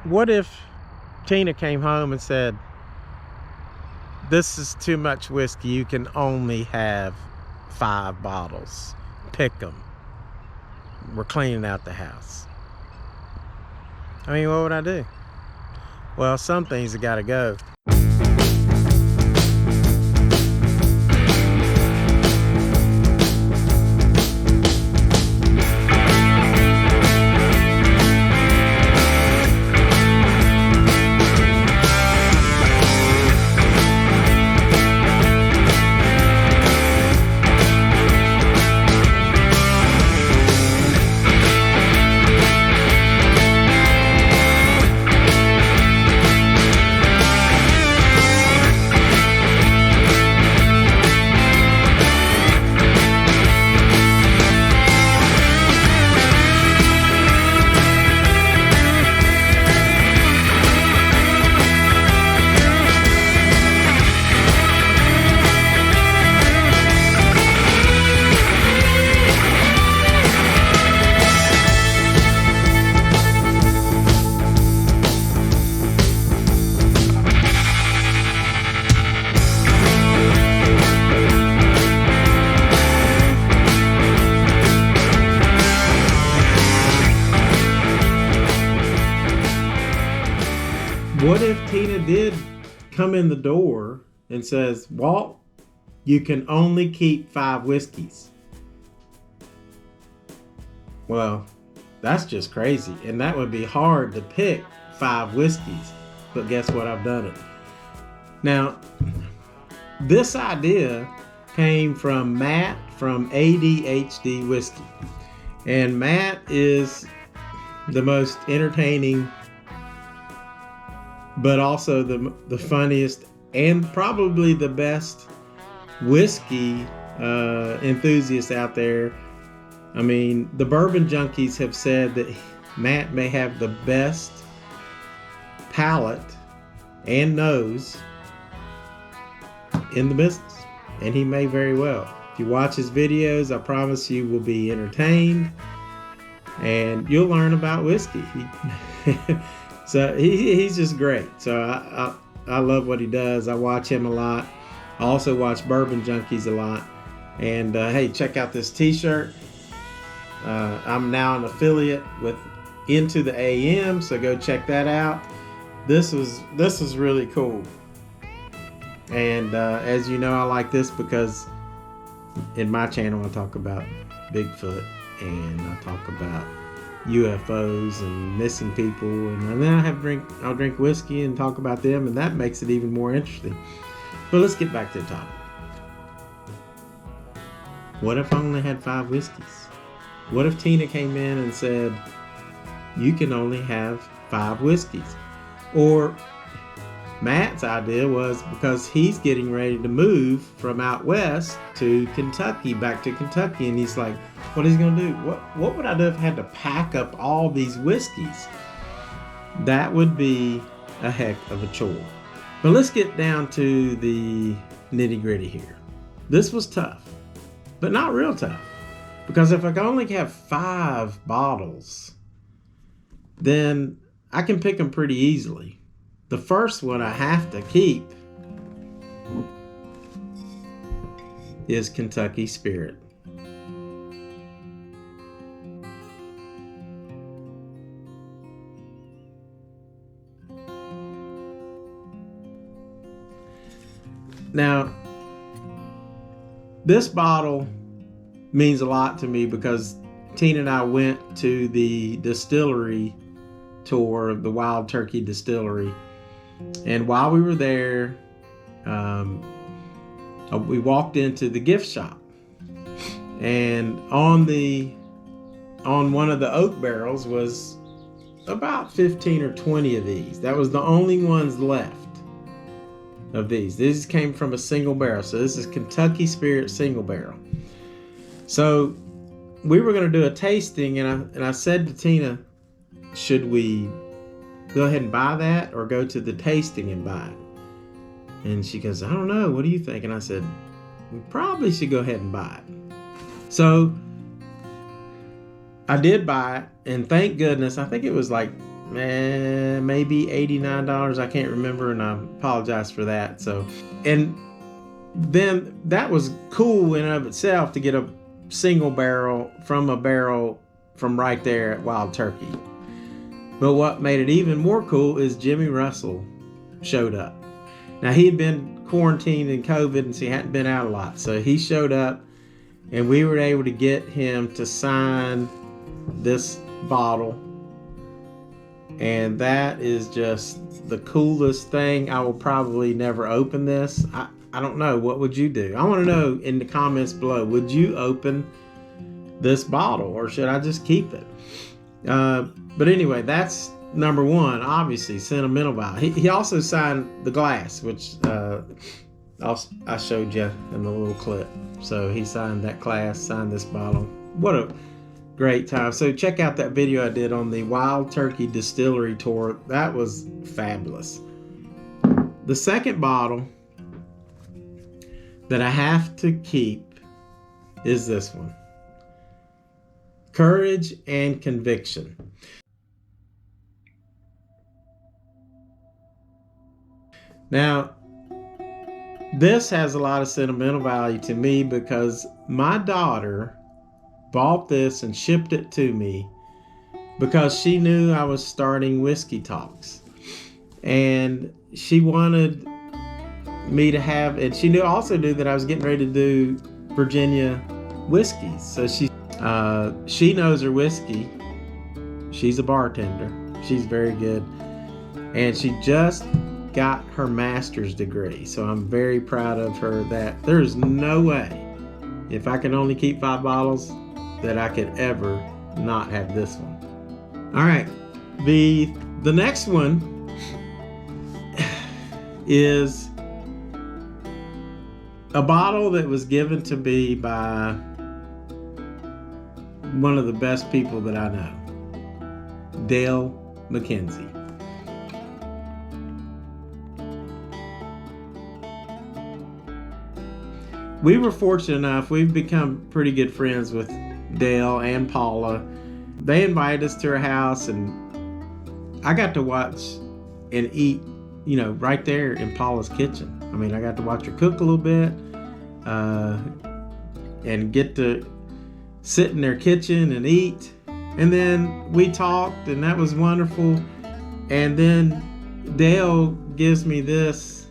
What if Tina came home and said, this is too much whiskey, you can only have 5 bottles, pick them, we're cleaning out the house? I mean, what would I do? Well, some things have got to go. What if Tina did come in the door and says, Walt, you can only keep 5 whiskeys? Well, that's just crazy. And that would be hard to pick 5 whiskeys. But guess what? I've done it. Now, this idea came from Matt from ADHD Whiskey. And Matt is the most entertaining, but also the funniest and probably the best whiskey enthusiast out there. I mean, the bourbon junkies have said that Matt may have the best palate and nose in the business, and he may very well. If you watch his videos, I promise you will be entertained and you'll learn about whiskey. So he's just great. So I love what he does. I watch him a lot. I also watch Bourbon Junkies a lot. And hey, check out this t-shirt. I'm now an affiliate with Into the AM, so go check that out. This is really cool. And as you know, I like this because in my channel I talk about Bigfoot and I talk about UFOs and missing people, and then I'll drink whiskey and talk about them, and that makes it even more interesting. But let's get back to the topic. What if I only had 5 whiskeys? What if Tina came in and said, you can only have 5 whiskeys? Or Matt's idea was, because he's getting ready to move from out west to Kentucky, back to Kentucky, and he's like, what is he going to do? What would I do if I had to pack up all these whiskeys? That would be a heck of a chore. But let's get down to the nitty gritty here. This was tough, but not real tough. Because if I can only have 5 bottles, then I can pick them pretty easily. The first one I have to keep is Kentucky Spirit. Now, this bottle means a lot to me because Tina and I went to the distillery tour of the Wild Turkey Distillery. And while we were there, we walked into the gift shop. And on one of the oak barrels was about 15 or 20 of these. That was the only ones left of these. These came from a single barrel. So this is Kentucky Spirit single barrel. So we were going to do a tasting, and I said to Tina, should we go ahead and buy that or go to the tasting and buy it? And she goes, I don't know. What do you think? And I said, we probably should go ahead and buy it. So I did buy it, and thank goodness, I think it was like maybe $89. I can't remember, and I apologize for that. So, and then that was cool in and of itself to get a single barrel from right there at Wild Turkey. But what made it even more cool is Jimmy Russell showed up. Now, he had been quarantined in COVID, and so he hadn't been out a lot. So he showed up, and we were able to get him to sign this bottle. And that is just the coolest thing. I will probably never open this. I don't know. What would you do? I want to know in the comments below. Would you open this bottle, or should I just keep it? But anyway, that's number one. Obviously, sentimental value. He also signed the glass, which I showed you in the little clip. So he signed that glass, signed this bottle. What a great time. So check out that video I did on the Wild Turkey Distillery tour. That was fabulous. The second bottle that I have to keep is this one. Courage and Conviction. Now, this has a lot of sentimental value to me because my daughter bought this and shipped it to me because she knew I was starting Whiskey Talks. And she wanted me to have, and she also knew that I was getting ready to do Virginia Whiskies. So she knows her whiskey. She's a bartender. She's very good. And she just got her master's degree. So I'm very proud of her that there's no way, if I can only keep 5 bottles, that I could ever not have this one. All right. The next one is a bottle that was given to me by one of the best people that I know, Dale McKenzie. We were fortunate enough, we've become pretty good friends with Dale and Paula. They invited us to her house, and I got to watch and eat, right there in Paula's kitchen. I mean, I got to watch her cook a little bit, and get to sit in their kitchen and eat. And then we talked, and that was wonderful. And then Dale gives me this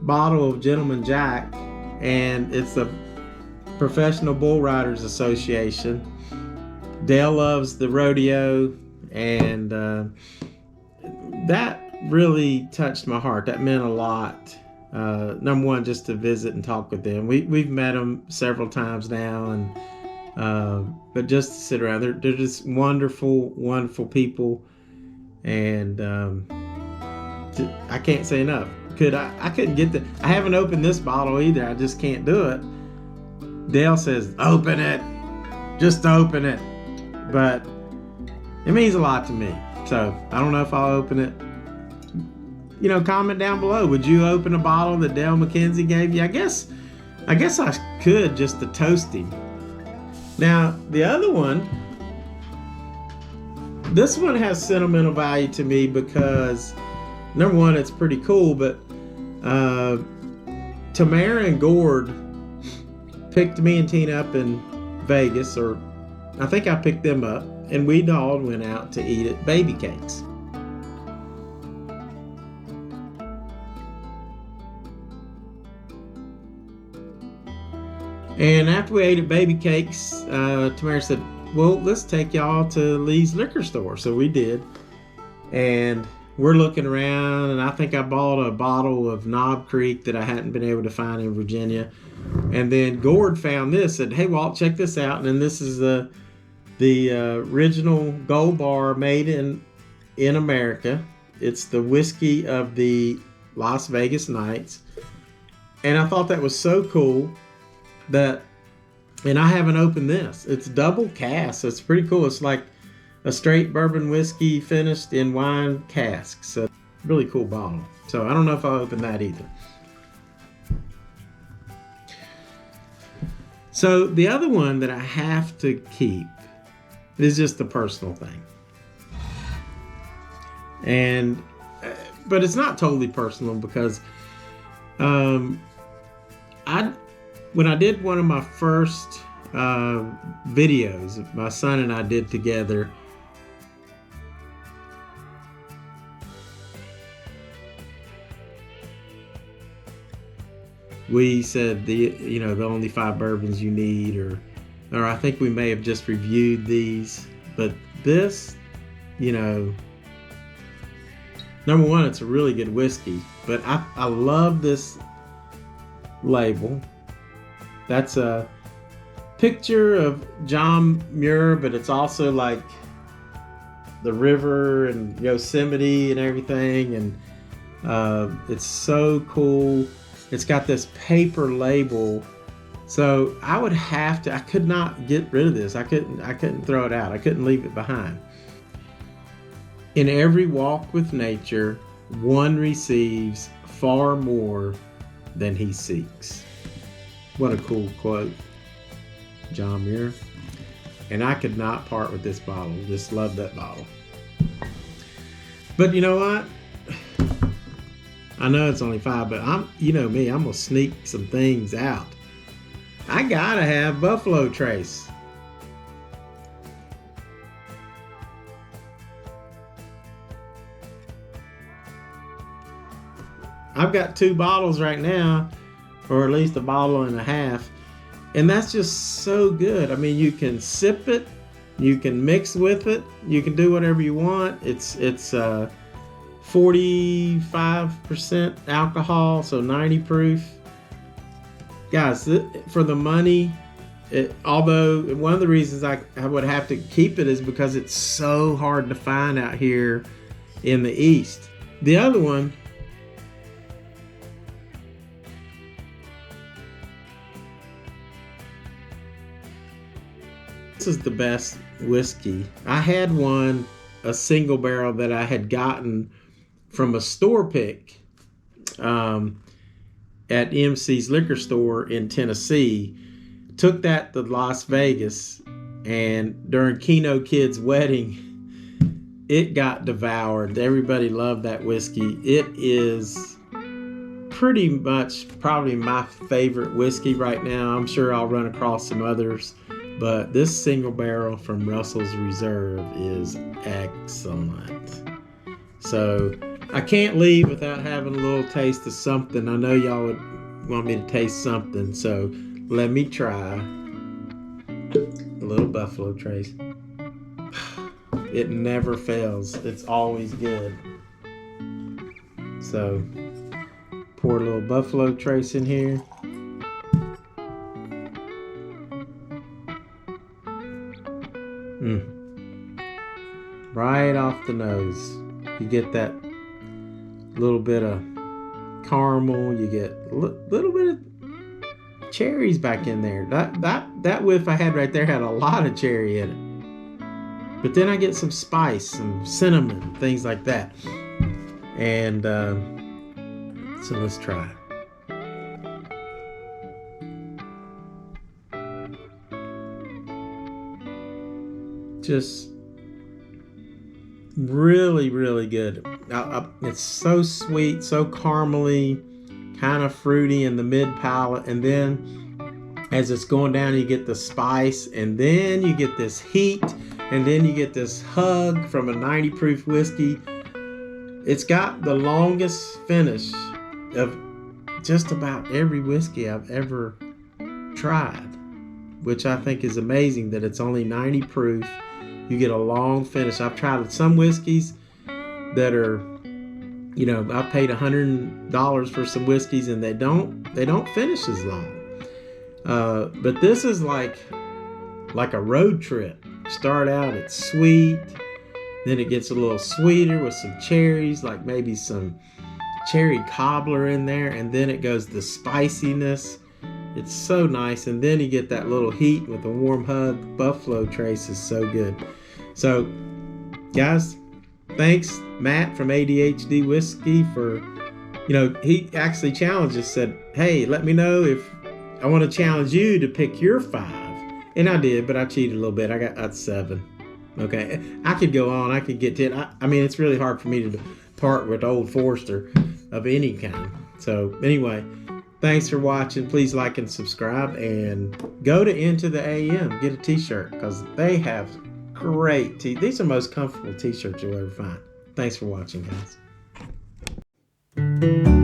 bottle of Gentleman Jack, and it's the Professional Bull Riders Association. Dale loves the rodeo, and that really touched my heart. That meant a lot. Number one, just to visit and talk with them. We've met them several times now, and but just to sit around, they're just wonderful, wonderful people, and I can't say enough. I couldn't get I haven't opened this bottle either. I just can't do it. Dale says, open it. Just open it. But it means a lot to me. So I don't know if I'll open it. Comment down below. Would you open a bottle that Dale McKenzie gave you? I guess I could, just to toast him. Now, the other one, this one has sentimental value to me because, number one, it's pretty cool, but Tamara and Gord picked me and Tina up in Vegas, or I think I picked them up, and we all went out to eat at Baby Cakes. And after we ate at Baby Cakes, Tamara said, well, let's take y'all to Lee's liquor store. So we did. And we're looking around, and I think I bought a bottle of Knob Creek that I hadn't been able to find in Virginia. And then Gord found this, said, hey, Walt, check this out. And then this is the original Gold Bar made in America. It's the whiskey of the Las Vegas Knights. And I thought that was so cool. And I haven't opened this. It's double cask, so it's pretty cool. It's like a straight bourbon whiskey finished in wine casks. So really cool bottle. So I don't know if I'll open that either. So the other one that I have to keep is just a personal thing. And but it's not totally personal because when I did one of my first videos my son and I did together, we said the only 5 bourbons you need, or I think we may have just reviewed these, but this, number one, it's a really good whiskey, but I love this label. That's a picture of John Muir, but it's also like the river and Yosemite and everything, and it's so cool. It's got this paper label, so I could not get rid of this. I couldn't throw it out. I couldn't leave it behind. In every walk with nature, one receives far more than he seeks. What a cool quote, John Muir. And I could not part with this bottle. Just love that bottle. But you know what? I know it's only 5, but I'm gonna sneak some things out. I gotta have Buffalo Trace. I've got 2 bottles right now, or at least a bottle and a half, and that's just so good. I mean, you can sip it, you can mix with it, you can do whatever you want. It's 45% alcohol, so 90 proof. Guys, for the money, although one of the reasons I would have to keep it is because it's so hard to find out here in the East. The other one, this is the best whiskey. I had one, a single barrel that I had gotten from a store pick at MC's liquor store in Tennessee. Took that to Las Vegas, and during KenoKid's wedding, it got devoured. Everybody loved that whiskey. It is pretty much probably my favorite whiskey right now. I'm sure I'll run across some others, but this single barrel from Russell's Reserve is excellent. So I can't leave without having a little taste of something. I know y'all would want me to taste something, so let me try a little Buffalo Trace. It never fails. It's always good. So pour a little Buffalo Trace in here. Right off the nose. You get that little bit of caramel. You get a little bit of cherries back in there. That whiff I had right there had a lot of cherry in it. But then I get some spice, some cinnamon, things like that. And so let's try it. Just really, really good. It's so sweet, so caramely, kind of fruity in the mid palate, and then as it's going down, you get the spice, and then you get this heat, and then you get this hug from a 90 proof whiskey. It's got the longest finish of just about every whiskey I've ever tried, which I think is amazing that it's only 90 proof. You get a long finish. I've tried some whiskeys that are, I paid $100 for some whiskeys and they don't finish as long. But this is like a road trip. Start out, it's sweet, then it gets a little sweeter with some cherries, like maybe some cherry cobbler in there, and then it goes the spiciness. It's so nice, and then you get that little heat with a warm hug. Buffalo Trace is so good. So, guys, thanks, Matt from ADHD Whiskey for, he actually challenged us, said, hey, let me know if I want to challenge you to pick your 5. And I did, but I cheated a little bit. I got 7. Okay, I could go on. I could get to it. I mean, it's really hard for me to part with Old Forester of any kind. So anyway, thanks for watching. Please like and subscribe, and go to Into the AM. Get a t-shirt, because they have great these are the most comfortable t-shirts you'll ever find. Thanks for watching, guys.